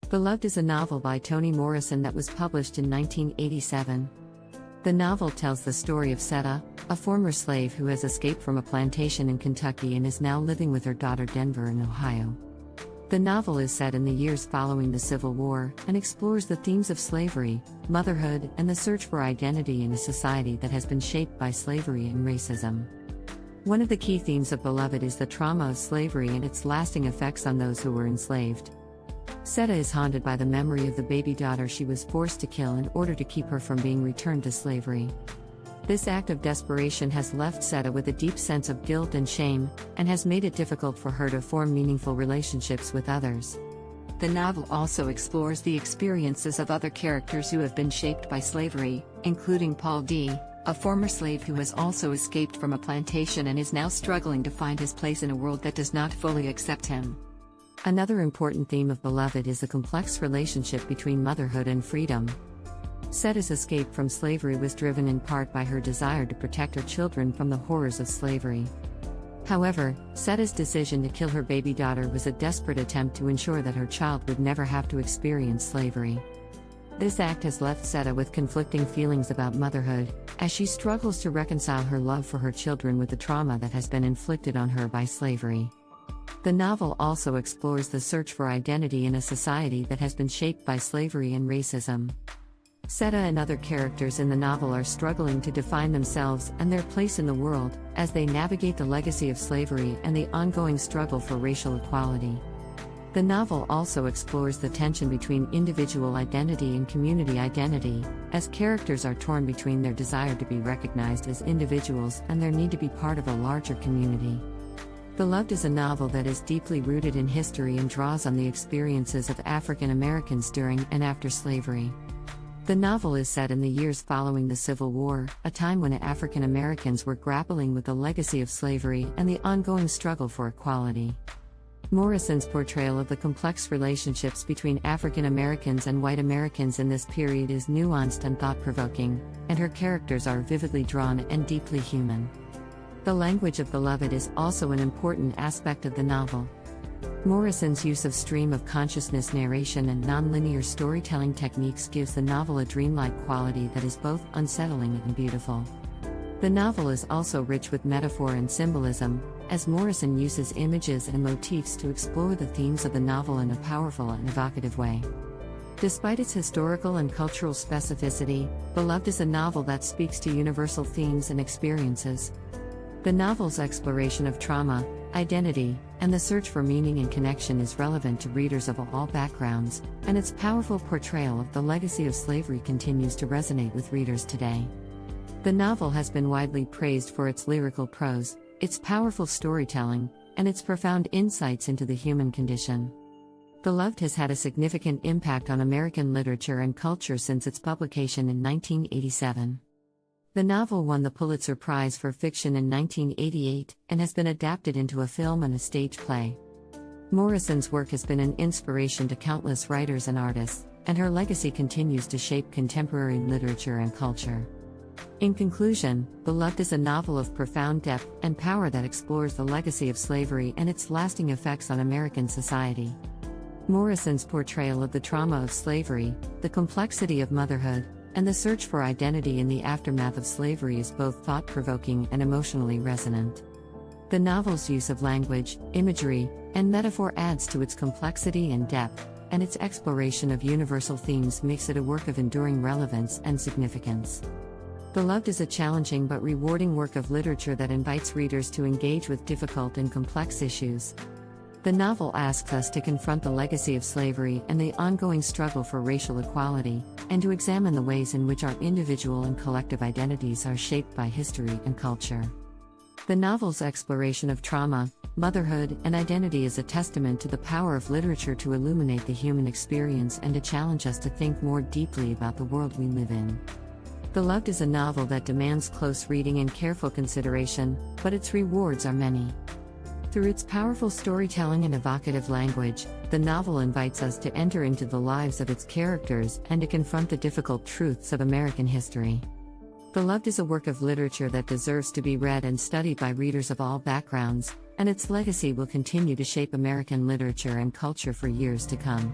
Beloved is a novel by Toni Morrison that was published in 1987. The novel tells the story of Seta, a former slave who has escaped from a plantation in Kentucky and is now living with her daughter Denver in Ohio. The novel is set in the years following the Civil War and explores the themes of slavery, motherhood, and the search for identity in a society that has been shaped by slavery and racism. One of the key themes of Beloved is the trauma of slavery and its lasting effects on those who were enslaved. Seta is haunted by the memory of the baby daughter she was forced to kill in order to keep her from being returned to slavery. This act of desperation has left Seta with a deep sense of guilt and shame, and has made it difficult for her to form meaningful relationships with others. The novel also explores the experiences of other characters who have been shaped by slavery, including Paul D., a former slave who has also escaped from a plantation and is now struggling to find his place in a world that does not fully accept him. Another important theme of Beloved is the complex relationship between motherhood and freedom. Seta's escape from slavery was driven in part by her desire to protect her children from the horrors of slavery. However, Seta's decision to kill her baby daughter was a desperate attempt to ensure that her child would never have to experience slavery. This act has left Seta with conflicting feelings about motherhood, as she struggles to reconcile her love for her children with the trauma that has been inflicted on her by slavery. The novel also explores the search for identity in a society that has been shaped by slavery and racism. Seta and other characters in the novel are struggling to define themselves and their place in the world, as they navigate the legacy of slavery and the ongoing struggle for racial equality. The novel also explores the tension between individual identity and community identity, as characters are torn between their desire to be recognized as individuals and their need to be part of a larger community. Beloved is a novel that is deeply rooted in history and draws on the experiences of African Americans during and after slavery. The novel is set in the years following the Civil War, a time when African Americans were grappling with the legacy of slavery and the ongoing struggle for equality. Morrison's portrayal of the complex relationships between African Americans and white Americans in this period is nuanced and thought-provoking, and her characters are vividly drawn and deeply human. The language of Beloved is also an important aspect of the novel. Morrison's use of stream of consciousness narration and nonlinear storytelling techniques gives the novel a dreamlike quality that is both unsettling and beautiful. The novel is also rich with metaphor and symbolism, as Morrison uses images and motifs to explore the themes of the novel in a powerful and evocative way. Despite its historical and cultural specificity, Beloved is a novel that speaks to universal themes and experiences. The novel's exploration of trauma, identity, and the search for meaning and connection is relevant to readers of all backgrounds, and its powerful portrayal of the legacy of slavery continues to resonate with readers today. The novel has been widely praised for its lyrical prose, its powerful storytelling, and its profound insights into the human condition. Beloved has had a significant impact on American literature and culture since its publication in 1987. The novel won the Pulitzer Prize for Fiction in 1988 and has been adapted into a film and a stage play. Morrison's work has been an inspiration to countless writers and artists, and her legacy continues to shape contemporary literature and culture. In conclusion, Beloved is a novel of profound depth and power that explores the legacy of slavery and its lasting effects on American society. Morrison's portrayal of the trauma of slavery, the complexity of motherhood, and the search for identity in the aftermath of slavery is both thought-provoking and emotionally resonant. The novel's use of language, imagery, and metaphor adds to its complexity and depth, and its exploration of universal themes makes it a work of enduring relevance and significance. Beloved is a challenging but rewarding work of literature that invites readers to engage with difficult and complex issues. The novel asks us to confront the legacy of slavery and the ongoing struggle for racial equality, and to examine the ways in which our individual and collective identities are shaped by history and culture. The novel's exploration of trauma, motherhood, and identity is a testament to the power of literature to illuminate the human experience and to challenge us to think more deeply about the world we live in. Beloved is a novel that demands close reading and careful consideration, but its rewards are many. Through its powerful storytelling and evocative language, the novel invites us to enter into the lives of its characters and to confront the difficult truths of American history. Beloved is a work of literature that deserves to be read and studied by readers of all backgrounds, and its legacy will continue to shape American literature and culture for years to come.